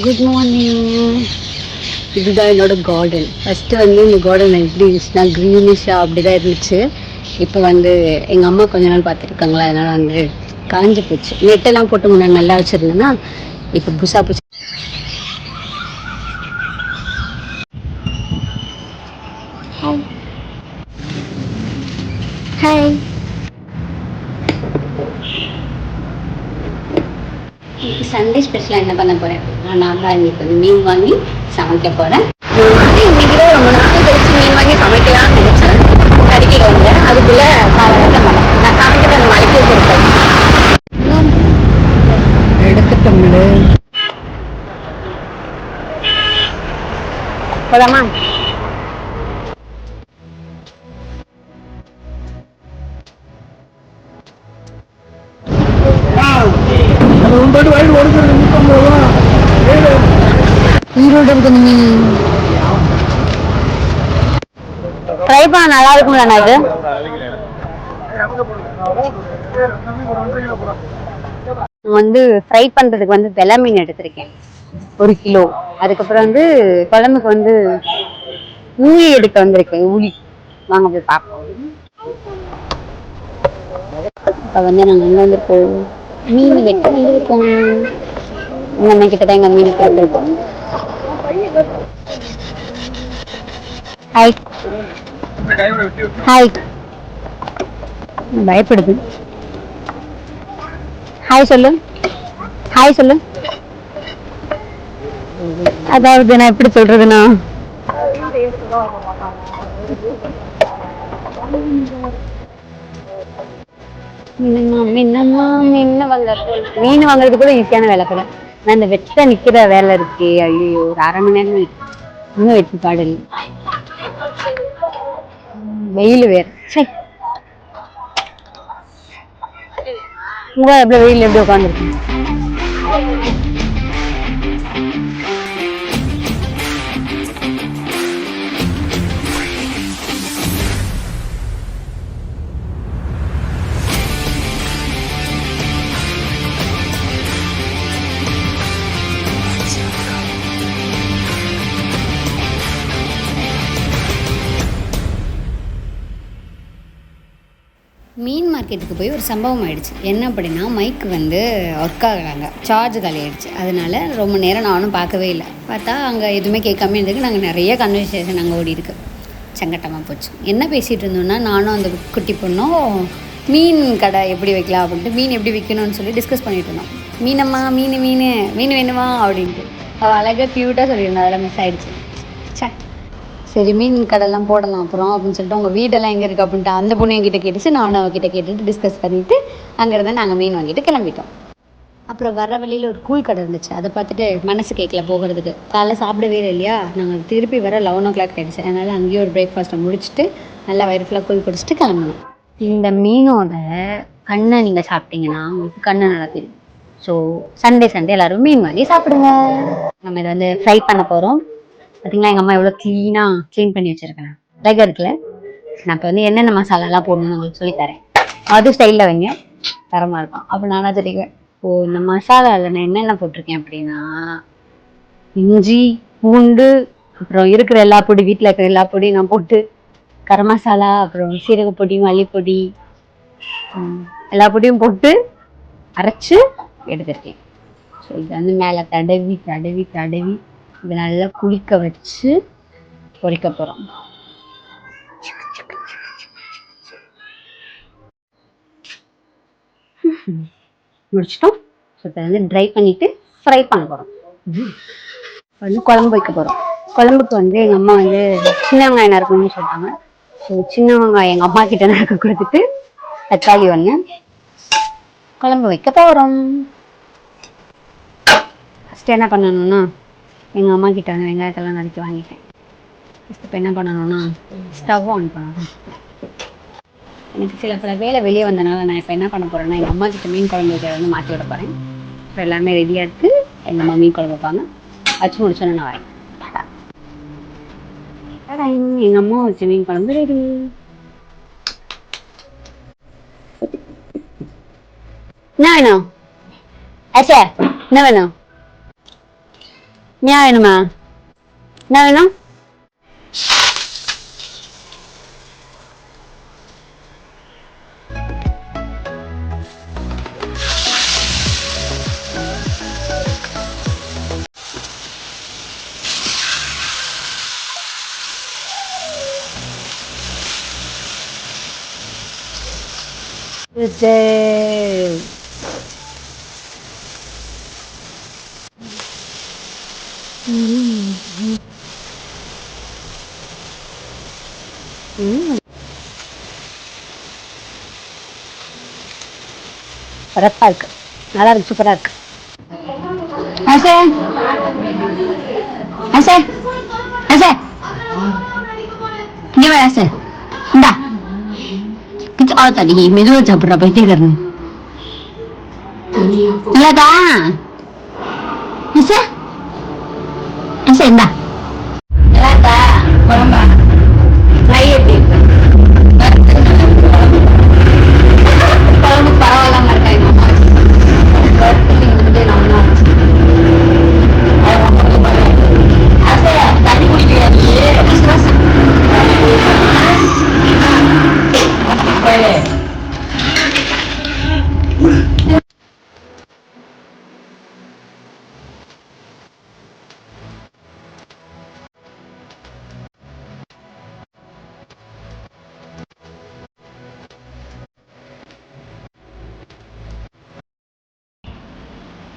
Good morning. இதுதான் என்னோட garden. First வந்து இந்த கார்டன் எப்படி இருந்துச்சுன்னா க்ரீனிஷாக அப்படி தான் இருந்துச்சு. இப்போ வந்து எங்கள் அம்மா கொஞ்ச நாள் பார்த்துருக்காங்களா, அதனால் வந்து காஞ்சி போச்சு. நெட்டெல்லாம் போட்டு முன்னாடி நல்லா வச்சுருந்தேன்னா இப்போ புதுசாக போச்சு. Hi hi. இன்னைக்கு சண்டே ஸ்பெஷலாக என்ன பண்ண போகிறேன்? நான் தான் இன்னைக்கு வந்து மீன் வாங்கி சமைக்க போகிறேன். இன்னைக்கு தான் ரொம்ப நாள் கழிச்சு மீன் வாங்கி சமைக்கலாம்னு நினைச்சேன். கறிக்கிட வந்தேன், அதுக்குள்ளே காலையில் மழை. நான் சமைக்கிற அந்த மலைக்கு வச்சிருக்கேன். எடுத்துட்டோம்ல. போலாமா? ஈரோடு இருக்கு மீன் ஃப்ரை பண்ண நல்லா இருக்கும்ல. இது வந்து ஃப்ரை பண்றதுக்கு வந்து வெலை மீன் எடுத்திருக்கேன் 1 கிலோ. அதுக்கப்புறம் வந்து குழம்புக்கு வந்து ஊழி எடுக்க வந்திருக்கேன். ஊழி வாங்க போய் பார்ப்போம். இப்போ வந்து நாங்கள் எங்கே வந்திருக்கோம்? மீன் வெட்ட வந்திருக்கோம். எங்கள் அண்ணன் கிட்ட தான் எங்கள் மீன் கேட்டிருக்கோம். Hi hi. பயப்படுது. ஹாய் சொல்லு, ஹாய் சொல்லு. அதாவது நான் எப்படி சொல்றதுன்னா, மீன் வாங்குறது கூட ஈஸியான வேலை கூட. நான் இந்த வெட்ட நிக்கிற வேலை இருக்கே, ஐயோ ஒரு 1/2 மணி நேரம் இன்னும் வெட்டி பாடல். வெயில் வேற. சரி, எவ்வளவு வெயில் எப்படி உட்காந்துருக்கு. மீன் மார்க்கெட்டுக்கு போய் ஒரு சம்பவம் ஆயிடுச்சு. என்ன அப்படின்னா, மைக்கு வந்து ஒர்க் ஆகலாங்க, சார்ஜ் காலி ஆகிடுச்சு. அதனால ரொம்ப நேரம் நானும் பார்க்கவே இல்லை. பார்த்தா அங்கே எதுவுமே கேட்காம இருந்ததுக்கு நாங்கள் நிறைய கன்வர்சேஷன் அங்கே ஓடி இருக்கு. சங்கட்டமாக போச்சு. என்ன பேசிகிட்டு இருந்தோம்னா, நானும் அந்த குட்டி பொண்ணும் மீன் கடை எப்படி வைக்கலாம் அப்படின்ட்டு, மீன் எப்படி விற்கணும்னு சொல்லி டிஸ்கஸ் பண்ணிட்டு இருந்தோம். மீனம்மா, மீன் மீன் மீன் வேணுமா அப்படின்ட்டு அவள் அழகாக க்யூட்டாக சொல்லியிருந்தேன். அதெல்லாம் மிஸ் ஆகிடுச்சு. சே, சரி மீன் கடைலாம் போடலாம் அப்புறம் அப்படின்னு சொல்லிட்டு, உங்கள் வீடெல்லாம் எங்கே இருக்குது அப்படின்ட்டு அந்த பொண்ணு என்கிட்ட கேட்டுச்சு. நானும் அவகிட்ட கேட்டுட்டு டிஸ்கஸ் பண்ணிவிட்டு அங்கேருந்து நாங்கள் மீன் வாங்கிட்டு கிளம்பிட்டோம். அப்புறம் வர வழியில் ஒரு கூழ் கடை இருந்துச்சு. அதை பார்த்துட்டு மனசு கேட்கல போகிறதுக்கு. காலைல சாப்பிடவே இல்லையா, நாங்கள் திருப்பி வர 11 o'clock ஆகிடுச்சு. அதனால் அங்கேயே ஒரு பிரேக்ஃபாஸ்ட்டை முடிச்சுட்டு நல்லா வயிறு ஃபுல்லாக கூழ் குடிச்சிட்டு கிளம்பணும். இந்த மீனோட கண்ணை நீங்கள் சாப்பிட்டீங்கன்னா உங்களுக்கு கண்ணை நல்லா தெரியும். ஸோ சண்டே எல்லோரும் மீன் வாங்கி சாப்பிடுங்க. நம்ம இதை வந்து ஃப்ரை பண்ண போகிறோம். பார்த்தீங்களா, எங்கள் அம்மா எவ்வளோ க்ளீன் பண்ணி வச்சுருக்கேன். அழகாக இருக்குல்ல. நான் இப்போ வந்து என்னென்ன மசாலாலாம் போடணும்னு உங்களுக்கு சொல்லித்தரேன். அது ஸ்டைலில் வைங்க, தரமாக இருக்கும். அப்போ நானாக சொல்லிக்குவேன். இப்போது இந்த மசாலாவில் நான் என்னென்ன போட்டிருக்கேன் அப்படின்னா, இஞ்சி, பூண்டு, அப்புறம் இருக்கிற எல்லா பொடி, வீட்டில் இருக்கிற எல்லா பொடியும் நான் போட்டு, கரம் மசாலா, அப்புறம் சீரகப்பொடி, மல்லிப்பொடி, எல்லா பொடியும் போட்டு அரைச்சி எடுத்துருக்கேன். ஸோ இதை வந்து மேலே தடவி தடவி தடவி இதை நல்லா குளிக்க வச்சு பொரிக்க போகிறோம். முடிச்சிட்டோம். ஸோ இதை வந்து ட்ரை பண்ணிவிட்டு ஃப்ரை பண்ண போகிறோம். வந்து குழம்பு வைக்க போகிறோம். குழம்புக்கு வந்து எங்கள் அம்மா வந்து சின்ன வெங்காயம் நறுக்கணும்னு சொல்லிட்டாங்க. ஸோ சின்ன வெங்காயம் எங்கள் அம்மா கிட்ட நறுக்க கொடுத்துட்டு தக்காளி ஒன்று குழம்பு வைக்க போகிறோம். ஃபஸ்ட்டு என்ன பண்ணணும்னா, எங்கள் அம்மா கிட்ட வந்து வெங்காயத்தெல்லாம் நறுக்கி வாங்கிட்டேன். ஃபஸ்ட்டு இப்போ என்ன பண்ணணும்னா, ஸ்டவ் ஆன் பண்ணணும். எனக்கு சில பல வேலை வெளியே வந்தனால நான் இப்போ என்ன பண்ண போகிறேன்னா, எங்கள் அம்மா கிட்ட மீன் குழம்பு வைக்கிறத வந்து மாற்றி விட போகிறேன். இப்போ எல்லாமே ரெடியாக இருக்குது. எங்கள் அம்மா மீன் குழம்பு வைப்பாங்க. வச்சு முடிச்சோன்னு நான் வரேன். எங்கள் அம்மா வச்ச மீன் குழம்பு ரெடி. என்ன வேணும்? ஆச்சா என்ன வேணும்? என்ன வேணுமா? என்ன வேணும்? பரப்பா இருக்கு, நல்லா இருக்கு, சூப்பரா இருக்கு. ஆசை ஆசை ஆசை இங்கே வா ஆசை, இந்தா கிச்சு ஆ தடி மெதுவா சாப்பிட்றா பைத்தியக்காரன். நல்லாதா ஆசை ஆசை, இந்தா நல்லாதா குழம்பா ஃப்ரை எப்படி இருக்கு? குழம்பு பரவாயில்லாம இருக்கா எங்க அம்மா வறுத்து வந்து நம்ம ஆசை தண்ணி குடிக்கிறாரு.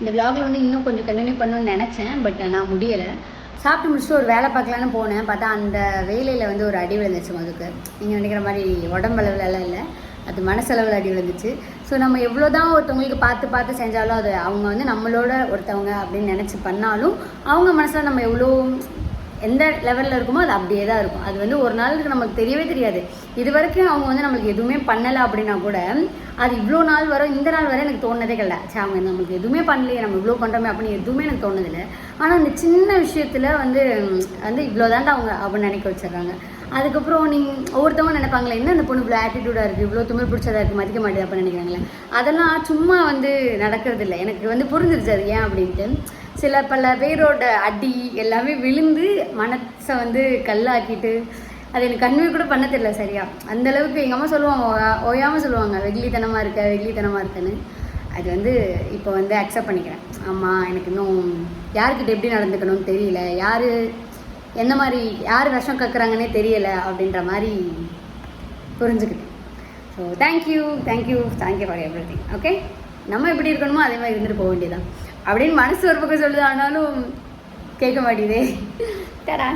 இந்த விலாகில் வந்து இன்னும் கொஞ்சம் கண்டினியூ பண்ணணும்னு நினச்சேன், பட் நான் முடியலை. சாப்பிட்டு முடிச்சுட்டு ஒரு வேலை பார்க்கலான்னு போனேன். பார்த்தா அந்த வேலையில் வந்து ஒரு அடி விழுந்துச்சு மதுக்கு. நீங்கள் நினைக்கிற மாதிரி உடம்பளவுலலாம் இல்லை, அது மனசளவில் அடி விழுந்துச்சு. ஸோ நம்ம எவ்வளோ தான் ஒருத்தவங்களுக்கு பார்த்து பார்த்து செஞ்சாலும் அது அவங்க வந்து நம்மளோட ஒருத்தவங்க அப்படின்னு நினச்சி பண்ணாலும் அவங்க மனசில் நம்ம எவ்வளோ எந்த லெவலில் இருக்குமோ அது அப்படியே தான் இருக்கும். அது வந்து ஒரு நாளுக்கு நமக்கு தெரியவே தெரியாது. இது வரைக்கும் அவங்க வந்து நம்மளுக்கு எதுவுமே பண்ணலை அப்படின்னா கூட அது இவ்வளோ நாள் வரும், இந்த நாள் வரை எனக்கு தோணுனதே கிடையாது. சரி அவங்க நம்மளுக்கு எதுவுமே பண்ணலையே, நம்ம இவ்வளோ பண்ணுறோமே அப்படின்னு எதுவுமே எனக்கு தோணுதில்லை. ஆனால் அந்த சின்ன விஷயத்தில் வந்து இவ்வளோ தாண்டா அவங்க அப்படின்னு நினைக்க வச்சிடுறாங்க. அதுக்கப்புறம் நீங்கள் ஒவ்வொருத்தவங்க நினைப்பாங்களே, என்ன அந்த பொண்ணு இவ்வளோ ஆட்டிடியூடாக இருக்குது, இவ்வளோ துமிழ் பிடிச்சதாக இருக்குது, மதிக்க மாட்டேது அப்படின்னு நினைக்கிறாங்களே. அதெல்லாம் சும்மா வந்து நடக்கிறது இல்லை. எனக்கு வந்து புரிஞ்சிருச்சு அது ஏன் அப்படின்ட்டு. சில பல பேரோட அடி எல்லாமே விழுந்து மனசை வந்து கல்லாக்கிட்டு அது எனக்கு கன்வே கூட பண்ண தெரியல சரியா. அந்தளவுக்கு எங்கள் அம்மா சொல்லுவாங்க, ஓயாமல் சொல்லுவாங்க வெகுளித்தனமாக இருக்கன்னு. அது வந்து இப்போ வந்து அக்செப்ட் பண்ணிக்கிறேன். ஆமாம், எனக்கு இன்னும் யார்கிட்ட எப்படி நடந்துக்கணும்னு தெரியல, யார் என்ன மாதிரி யார் விஷம் கக்குறாங்கன்னே தெரியலை அப்படின்ற மாதிரி புரிஞ்சுக்கிட்டேன். So thank you for everything. Okay, நம்ம எப்படி இருக்கணுமோ அதே மாதிரி இருந்துட்டு போக வேண்டியதான் அப்படின்னு மனசு ஒரு பக்கம் சொல்லுது, ஆனாலும் கேட்க மாட்டேதே. தடா.